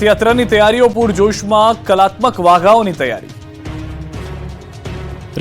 રથયાત્રાની તૈયારીઓ પૂરજોશમાં, કલાત્મક વાઘાઓની તૈયારી.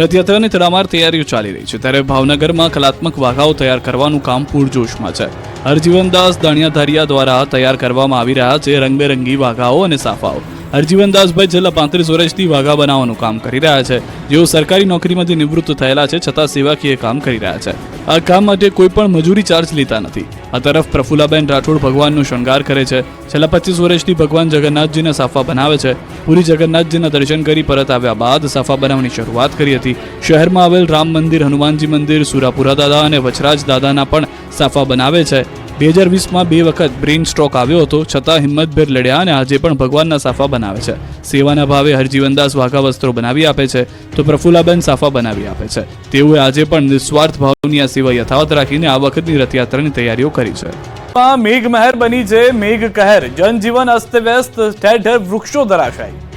રથયાત્રાની તડામાર તૈયારીઓ ચાલી રહી છે, ત્યારે ભાવનગરમાં કલાત્મક વાઘાઓ તૈયાર કરવાનું કામ પૂરજોશમાં છે. હરજીવનદાસ દાણિયાધારિયા દ્વારા તૈયાર કરવામાં આવી રહ્યા છે રંગબેરંગી વાઘાઓ અને સાફાઓ. હરજીવનદાસભાઈ છેલ્લા 35 વર્ષથી વાઘા બનાવવાનું કામ કરી રહ્યા છે. જેઓ સરકારી નોકરીમાંથી નિવૃત્ત થયેલા છે, છતાં સેવાકીય કામ કરી રહ્યા છે. આ કામ માટે કોઈ પણ મજૂરી ચાર્જ લેતા નથી. આ તરફ પ્રફુલ્લાબેન રાઠોડ ભગવાનનો શણગાર કરે છે. છેલ્લા 25 વર્ષથી ભગવાન જગન્નાથજીના સાફા બનાવે છે. પુરી જગન્નાથજીના દર્શન કરી પરત આવ્યા બાદ સાફા બનાવવાની શરૂઆત કરી હતી. શહેરમાં આવેલ રામ મંદિર, હનુમાનજી મંદિર, સુરાપુરા દાદા અને વચરાજ દાદાના પણ સાફા બનાવે છે. 2020માં 2 વખત બ્રેઇન સ્ટ્રોક આવ્યો હતો, છતાં હિંમતભેર લડ્યા અને આજે પણ ભગવાનના સાફા બનાવે છે. સેવાના ભાવે હરજીવનદાસ વાઘા વસ્ત્રો બનાવી આપે છે, તો પ્રફુલ્લાબેન સાફા બનાવી આપે છે. તેઓએ આજે પણ નિસ્વાર્થ ભાવની આ સેવા યથાવત રાખીને આ વખતની રથયાત્રાની તૈયારીઓ કરી છે. મેઘ મહેર બની છે મેઘ કહેર. જનજીવન અસ્તવ્યસ્ત, ઠેર ઠેર વૃક્ષો ધરાશાયી.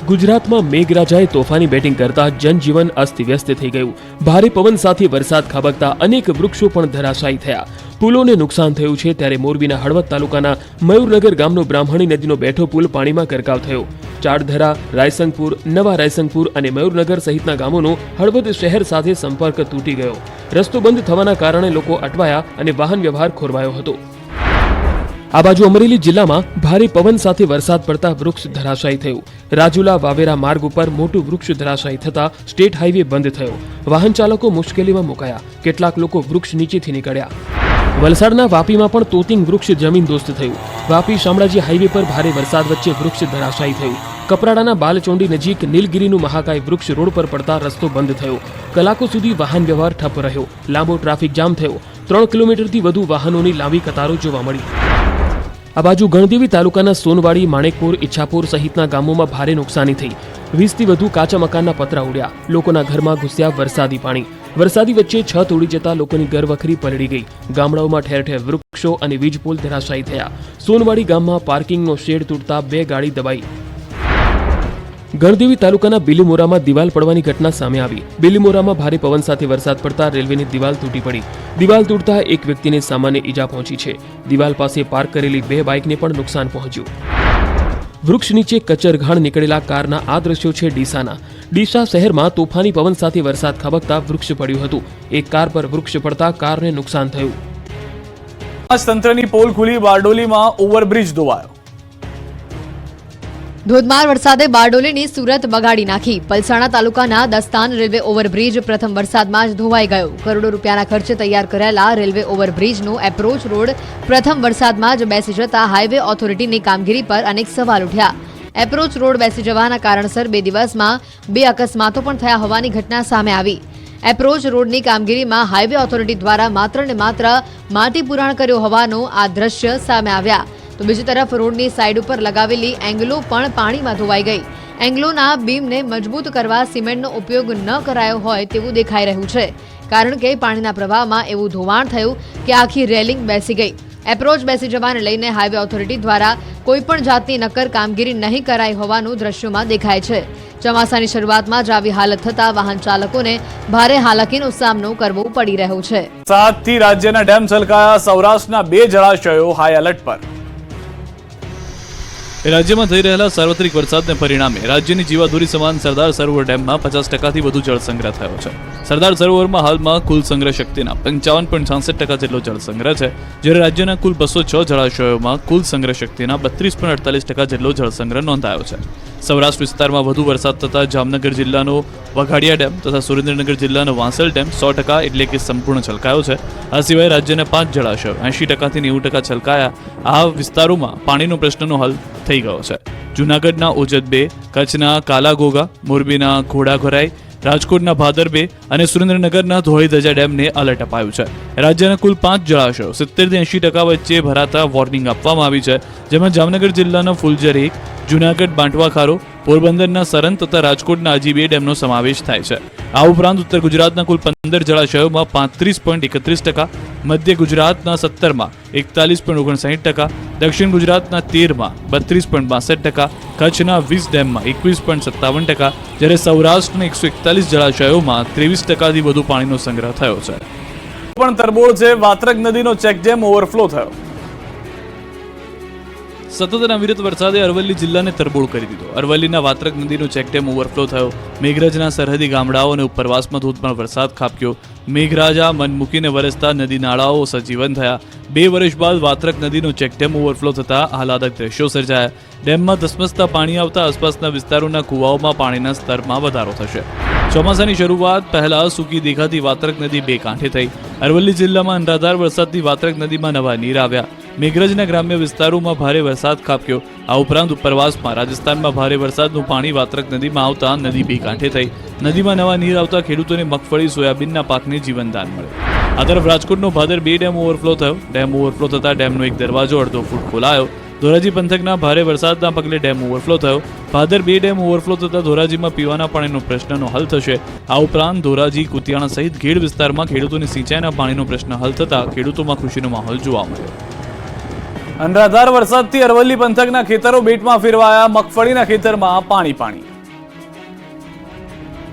ગુજરાતમાં મેઘરાજાએ તોફાની બેટિંગ કરતા જનજીવન અસ્તવ્યસ્ત થઈ ગયું. ભારે પવન સાથે વરસાદ ખાબકતા અનેક વૃક્ષો પણ ધરાશાયી થયા. પુલોને નુકસાન થયું છે, ત્યારે મોરબીના હળવદ તાલુકાના મયુરનગર ગામનો બ્રાહ્મણી નદીનો બેઠો પુલ પાણીમાં ગરકાવ થયો. ચાડધરા, રાયસંગપુર, નવા રાયસંગપુર અને મયુરનગર સહિતના ગામોનો હળવદ શહેર સાથે સંપર્ક તૂટી ગયો. રસ્તો બંધ થવાના કારણે લોકો અટવાયા અને વાહન વ્યવહાર ખોરવાયો હતો. આ બાજુ અમરેલી જિલ્લામાં ભારે પવન સાથે વરસાદ પડતા વૃક્ષ ધરાશાયી થયું. રાજુલા વાવેરા માર્ગ ઉપર મોટું વૃક્ષ ધરાશાયી થતા સ્ટેટ હાઈવે બંધ થયો. વાહન ચાલકો મુશ્કેલીમાં મુકાયા. કેટલાક લોકો વૃક્ષ નીચેથી નીકળ્યા. વલસાડના વાપીમાં પણ તોતિંગ વૃક્ષ જમીનદોસ્ત થયું. વાપી શામળાજી હાઈવે પર ભારે વરસાદ વચ્ચે વૃક્ષ ધરાશાયી થયું. કપરાડાના બાલચોંડી નજીક નીલગીરીનું મહાકાય વૃક્ષ રોડ પર પડતા રસ્તો બંધ થયો. કલાકો સુધી વાહન વ્યવહાર ઠપ રહ્યો. લાંબો ટ્રાફિક જામ થયો. 3 કિલોમીટરથી વધુ વાહનોની લાંબી કતારો જોવા મળી. આ બાજુ ગણદેવી તાલુકાના સોનવાડી, માણેકપુર, ઈચ્છાપુર સહિતના ગામોમાં ભારે નુકસાની થઈ. 20થી વધુ કાચા મકાનના પતરા ઉડ્યા. લોકોના ઘરમાં ઘૂસ્યા વરસાદી પાણી. વરસાદી વચ્ચે છત ઉડી જતા લોકોની ઘરવખરી પલળી ગઈ. ગામડાઓમાં ઠેર ઠેર વૃક્ષો અને વીજપોલ ધરાશાયી થયા. સોનવાડી ગામમાં પાર્કિંગનો શેડ તૂટતા 2 ગાડી દબાઈ. ગણદેવી તાલુકાના બિલીમોરામાં દિવાલ પડવાની ઘટના સામે આવી. બિલીમોરામાં ભારે પવન સાથે વરસાદ પડતા રેલવેની દિવાલ તૂટી પડી. દિવાલ તૂટતા એક વ્યક્તિને સામાન્ય ઈજા પહોંચી છે. દિવાલ પાસે પાર્ક કરેલી 2 બાઇકને પણ નુકસાન પહોંચ્યું. વૃક્ષ નીચે કચરઘાણ નીકળેલા કારના આ દ્રશ્યો છે ડીસાના. ડીસા શહેરમાં તોફાની પવન સાથે વરસાદ ખાબકતા વૃક્ષ પડ્યું હતું. એક કાર પર વૃક્ષ પડતા કારને નુકસાન થયું. તંત્રની પોલ ખુલી, બારડોલીમાં ઓવરબ્રિજ ધોવાયો. ધોધમાર વરસાદે બારડોલીની સુરત બગાડી નાખી. પલસાણા તાલુકાના દસ્તાન રેલવે ઓવરબ્રિજ પ્રથમ વરસાદમાં જ ધોવાઈ ગયો. કરોડો રૂપિયાના ખર્ચે તૈયાર કરાયેલા રેલવે ઓવરબ્રિજનો એપ્રોચ રોડ પ્રથમ વરસાદમાં જ બેસી જતા હાઈવે ઓથોરિટીની કામગીરી પર અનેક સવાલ ઉઠ્યા. એપ્રોચ રોડ બેસી જવાના કારણસર 2 દિવસમાં 2 અકસ્માતો પણ થયા હોવાની ઘટના સામે આવી. એપ્રોચ રોડની કામગીરીમાં હાઈવે ઓથોરિટી દ્વારા માત્ર ને માત્ર માટી પુરાણ કર્યો હોવાનો આ દ્રશ્ય સામે આવ્યા. તો બીજી તરફ રોડની સાઈડ ઉપર લગાવેલી એંગલો પણ પાણીમાં ધોવાઈ ગઈ. એંગલોના બીમને મજબૂત કરવા સિમેન્ટનો ઉપયોગ ન કરાયો હોય તેવું દેખાઈ રહ્યું છે, કારણ કે પાણીના પ્રવાહમાં એવું ધોવાણ થયું કે આખી રેલિંગ બેસી ગઈ. એપ્રોચ બેસી જવાને લઈને હાઈવે ઓથોરિટી દ્વારા કોઈપણ જાતની નક્કર કામગીરી નહીં કરાઈ હોવાનું દ્રશ્યોમાં દેખાય છે. ચોમાસાની શરૂઆતમાં જ આવી હાલત થતા વાહન ચાલકોને ભારે હાલાકીનો સામનો કરવો પડી રહ્યો છે. 7થી રાજ્યના ડેમ છલકાયા. સૌરાષ્ટ્રના 2 જળાશયો હાઈ એલર્ટ પર. રાજ્યમાં થઈ રહેલા સાર્વત્રિક વરસાદને પરિણામે રાજ્યની જીવાદોરી સમાન સરદાર સરોવર ડેમમાં 50%થી વધુ જળ સંગ્રહ થયો છે. સરદાર સરોવરમાં હાલમાં કુલ સંગ્રહ શક્તિના 55.66% જેટલો જળ સંગ્રહ છે, જ્યારે રાજ્યના કુલ 206 જળાશયોમાં કુલ સંગ્રહ શક્તિના 32.48% જેટલો જળ સંગ્રહ નોંધાયો છે. સૌરાષ્ટ્ર વિસ્તારમાં વધુ વરસાદ થતાં જામનગર જિલ્લાનો વઘાડિયા ડેમ તથા સુરેન્દ્રનગર જિલ્લાનો વાંસલ ડેમ 100% એટલે કે સંપૂર્ણ છલકાયો છે. આ સિવાય રાજ્યના 5 જળાશયો 80%થી 90% છલકાયા. આ વિસ્તારોમાં પાણીનો પ્રશ્નનો હલ થઈ ગયો છે. જૂનાગઢના ઓજત 2, કચ્છના કાલાઘોગા, મોરબીના ઘોડાઘરાઈ, રાજકોટના ભાદર 2 અને સુરેન્દ્રનગરના ધોળીધજા ડેમને એલર્ટ અપાયું છે. રાજ્યના કુલ 5 જળાશયો 70થી 80% વચ્ચે ભરાતા વોર્નિંગ આપવામાં આવી છે, જેમાં જામનગર જિલ્લાના ફુલઝર 1, જૂનાગઢ બાંટવા ખારો, પોરબંદરના સરન તથા રાજકોટના અજી 2 ડેમનો સમાવેશ થાય છે. આ ઉપરાંત ઉત્તર ગુજરાતના કુલ 15 જળાશયોમાં 35.31%, મધ્ય ગુજરાતના 17માં 41.59%, દક્ષિણ ગુજરાતના 13માં 32.62%, કચ્છના 20 ડેમમાં 21.57%, જ્યારે સૌરાષ્ટ્રના 141 જળાશયોમાં 23%થી વધુ પાણીનો સંગ્રહ થયો છે. પણ તરબોળ છે. વાત્રક નદીનો ચેકડેમ ઓવરફ્લો થયો. સતત અને અવિરત વરસાદે અરવલ્લી જિલ્લાને તરબોળ કરી દીધો. અરવલ્લીના વાત્રક નદીનો ચેકડેમ ઓવરફ્લો થયો. મેઘરજના સરહદી ગામડાઓ અને ઉપરવાસમાં ધોધમાર વરસાદ ખાબક્યો. મેઘરાજા મન મૂકીને વરસતા નદી નાળાઓ સજીવન થયા. 2 વર્ષ બાદ વાત્રક નદીનો ચેકડેમ ઓવરફ્લો થતા આહલાદક દ્રશ્યો સર્જાયા. ડેમમાં ધસમસતા પાણી આવતા આસપાસના વિસ્તારોના કુવાઓમાં પાણીના સ્તરમાં વધારો થશે. ચોમાસાની શરૂઆત પહેલા સૂકી દેખાતી વાત્રક નદી 2 કાંઠે થઈ. અરવલ્લી જિલ્લામાં અનરાધાર વરસાદથી વાત્રક નદીમાં નવા નીર આવ્યા. મેઘરજના ગ્રામ્ય વિસ્તારોમાં ભારે વરસાદ ખાબક્યો. આ ઉપરાંત ઉપરવાસમાં રાજસ્થાનમાં ભારે વરસાદનું પાણી વાત્રક નદીમાં આવતા નદી 2 કાંઠે થઈ. નદીમાં નવા નીર આવતા ખેડૂતોને મગફળી સોયાબીનના પાકને જીવનદાન મળ્યું. આ તરફ રાજકોટનો ભાદર 2 ડેમ ઓવરફ્લો થયો. ડેમ ઓવરફ્લો થતા ડેમનો એક દરવાજો અડધો ફૂટ ખોલાયો. ધોરાજી પંથકના ભારે વરસાદના પગલે ડેમ ઓવરફ્લો થયો. ભાદર 2 ડેમ ઓવરફ્લો થતા ધોરાજીમાં પીવાના પાણીનો પ્રશ્નનો હલ થશે. આ ઉપરાંત ધોરાજી કુતિયાણા સહિત ઘેડ વિસ્તારમાં ખેડૂતોને સિંચાઈના પાણીનો પ્રશ્ન હલ થતા ખેડૂતોમાં ખુશીનો માહોલ જોવા મળ્યો. અનરાધાર વરસાદથી અરવલ્લી પંથકના ખેતરો બેટમાં ફેરવાયા. મગફળીના ખેતરમાં પાણી.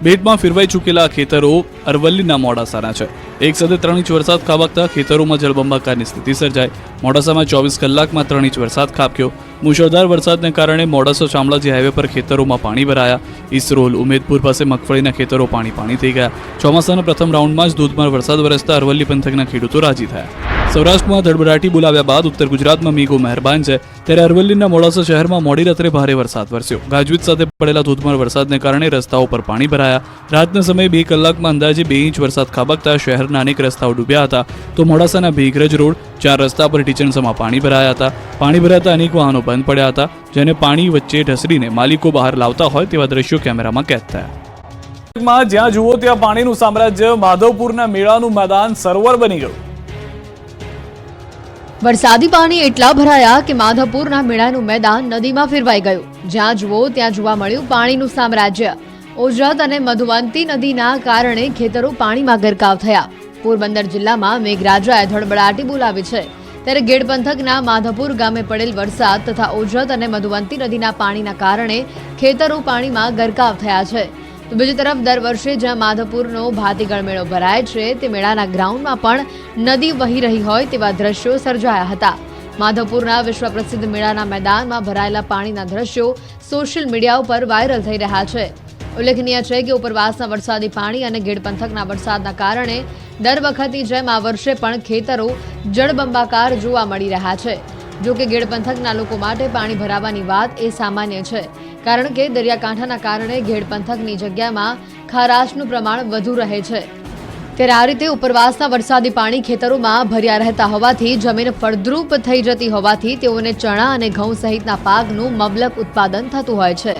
બેટમાં ફેરવાઈ ચૂકેલા ખેતરો અરવલ્લીના મોડાસાના છે. એક સાથે 3 ઇંચ વરસાદ ખાબકતા ખેતરોમાં જળબંબાકારની સ્થિતિ સર્જાઈ. મોડાસામાં 24 કલાકમાં 3 ઇંચ વરસાદ ખાબક્યો. મુશળધાર વરસાદને કારણે મોડાસા શામળાજી હાઈવે પર ખેતરોમાં પાણી ભરાયા. ઇસરોલ ઉમેદપુર પાસે મગફળીના ખેતરો પાણી થઈ ગયા. ચોમાસાના પ્રથમ રાઉન્ડમાં જ ધોધમાર વરસાદ વરસતા અરવલ્લી પંથકના ખેડૂતો રાજી થયા. સૌરાષ્ટ્રમાં ધડબડાટી બોલાવ્યા બાદ ઉત્તર ગુજરાતમાં મેઘો મહેરબાન છે. ત્યારે અરવલ્લીના મોડાસા શહેરમાં મોડી રાત્રે ભારે વરસાદ વરસ્યો. ગાજવીજ સાથે પડેલા ધોધમાર વરસાદને કારણે રસ્તાઓ પર પાણી ભરાયા. રાતના સમયે 2 કલાકમાં અંદાજે 2 ઇંચ વરસાદ ખાબકતા શહેરના અનેક રસ્તાઓ ડૂબ્યા હતા. તો મોડાસાના મેઘરજ રોડ 4 રસ્તા પર ટીચણસમાં પાણી ભરાયા હતા. પાણી ભરાતા અનેક વાહનો બંધ પડ્યા હતા, જેને પાણી વચ્ચે ઢસડીને માલિકો બહાર લાવતા હોય તેવા દ્રશ્યો કેમેરામાં કેદ થયા. જ્યાં જુઓ ત્યાં પાણીનું સામ્રાજ્ય. માધવપુરના મેળાનું મેદાન સરોવર બની ગયું. વરસાદી પાણી એટલા ભરાયા કે માધવપુરના મેળાનું મેદાન નદીમાં ફેરવાઈ ગયું. જ્યાં જુઓ ત્યાં જોવા મળ્યું પાણીનું સામ્રાજ્ય. ઓજત અને મધુવંતી નદીના કારણે ખેતરો પાણીમાં ગરકાવ થયા. પોરબંદર જિલ્લામાં મેઘરાજાએ ધડબડાટી બોલાવી છે. ત્યારે ગેડ પંથકના માધવપુર ગામે પડેલ વરસાદ તથા ઓજત અને મધુવંતી નદીના પાણીના કારણે ખેતરો પાણીમાં ગરકાવ થયા છે. તો બીજી તરફ દર વર્ષે જ્યાં માધવપુરનો ભાતીગળ મેળો ભરાય છે તે મેળાના ગ્રાઉન્ડમાં પણ નદી વહી રહી હોય તેવા દ્રશ્યો સર્જાયા હતા. માધવપુરના વિશ્વ પ્રસિદ્ધ મેળાના મેદાનમાં ભરાયેલા પાણીના દ્રશ્યો સોશિયલ મીડિયા ઉપર વાયરલ થઈ રહ્યા છે. ઉલ્લેખનીય છે કે ઉપરવાસના વરસાદી પાણી અને ગેડ પંથકના વરસાદના કારણે દર વખતની જેમ આ વર્ષે પણ ખેતરો જળબંબાકાર જોવા મળી રહ્યા છે. જો કે ગેડ પંથકના લોકો માટે પાણી ભરાવાની વાત એ સામાન્ય છે, કારણ કે દરિયાકાંઠાના કારણે ગેડ પંથકની જગ્યામાં ખારાશનું પ્રમાણ વધુ રહે છે. ત્યારે આ રીતે ઉપરવાસના વરસાદી પાણી ખેતરોમાં ભર્યા રહેતા હોવાથી જમીન ફળદ્રુપ થઈ જતી હોવાથી તેઓને ચણા અને ઘઉં સહિતના પાકનું મબલક ઉત્પાદન થતું હોય છે.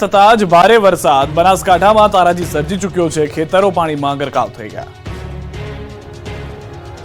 થતા જ ભારે વરસાદ બનાસકાંઠામાં તારાજી સર્જી ચૂક્યો છે. ખેતરો પાણીમાં ગરકાવ થઈ ગયા.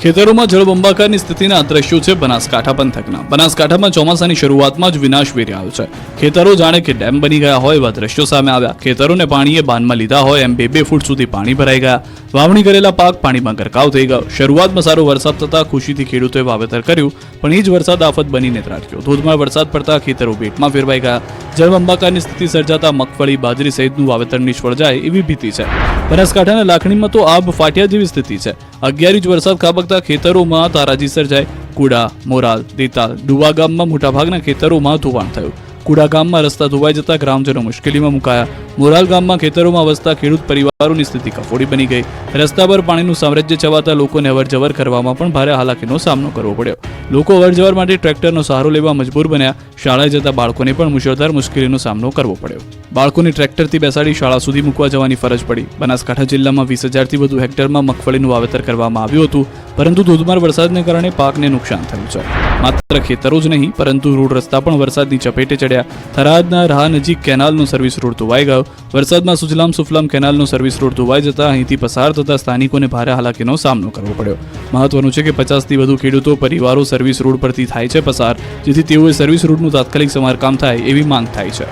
ખેતરોમાં જળબંબાકારની સ્થિતિના દ્રશ્યો છે બનાસકાંઠા પંથકના. બનાસકાંઠામાં ચોમાસાની શરૂઆતમાં જ વિનાશ વેરી આવ્યો છે. ખેતરો જાણે કે ડેમ બની ગયા હોય એવા દ્રશ્યો સામે આવ્યા. ખેતરોને પાણીએ બાનમાં લીધા હોય એમ 2-2 ફૂટ સુધી પાણી ભરાઈ ગયા. વાવણી કરેલા પાક પાણીમાં ગરકાવ થઈ ગયો. શરૂઆતમાં સારો વરસાદ થતા ખુશીથી ખેડૂતોએ વાવેતર કર્યું, પણ એ જ વરસાદ આફત બનીને ત્રાટક્યો. ધોધમાર વરસાદ પડતા ખેતરો બેટમાં ફેરવાઈ ગયા. જળબંબાકારની સ્થિતિ સર્જાતા મગફળી, બાજરી સહિતનું વાવેતર નિષ્ફળ જાય એવી ભીતિ છે. બનાસકાંઠાના લાખણીમાં તો આબ ફાટ્યા જેવી સ્થિતિ છે. 11 ઇંચ વરસાદ ખાબકતા ખેતરોમાં તારાજી સર્જાય. કુડા, મોરાલ, દેતાલ, ડુવા ગામમાં મોટાભાગના ખેતરોમાં ધોવાણ થયું. કુડા ગામમાં રસ્તા ધોવાઈ જતા ગ્રામજનો મુશ્કેલીમાં મુકાયા. મોરાલ ગામમાં ખેતરોમાં વસતા ખેડૂત પરિવારોની સ્થિતિ કફોડી બની ગઈ. રસ્તા પર પાણીનું સામ્રાજ્ય છવાતા લોકોને અવરજવર કરવામાં પણ ભારે હાલાકીનો સામનો કરવો પડ્યો. લોકો અવરજવર માટે ટ્રેક્ટરનો સહારો લેવા મજબૂર બન્યા. શાળાએ જતા બાળકોને પણ મુશળધાર મુશ્કેલીનો સામનો કરવો પડ્યો. બાળકોને ટ્રેક્ટરથી બેસાડી શાળા સુધી મૂકવા જવાની ફરજ પડી. બનાસકાંઠા જિલ્લામાં 20,000થી વધુ હેક્ટરમાં મગફળીનું વાવેતર કરવામાં આવ્યું હતું, પરંતુ ધોધમાર વરસાદને કારણે પાકને નુકસાન થયું છે. માત્ર ખેતરો જ નહીં, પરંતુ રોડ રસ્તા પણ વરસાદની ચપેટે ચડ્યા. થરાદના રાહ નજીક કેનાલનો સર્વિસ રોડ ધોવાઈ ગયો. વરસાદમાં સુજલામ સુફલામ કેનાલનો સર્વિસ રોડ ધોવાઈ જતા અહીંથી પસાર થતા સ્થાનિકોને ભારે હાલાકીનો સામનો કરવો પડ્યો. મહત્વનું છે કે 50થી વધુ ખેડૂતો પરિવારો સર્વિસ રોડ પરથી થાય છે પસાર, જેથી તેઓએ સર્વિસ રોડનું તાત્કાલિક સમારકામ થાય એવી માંગ થાય છે.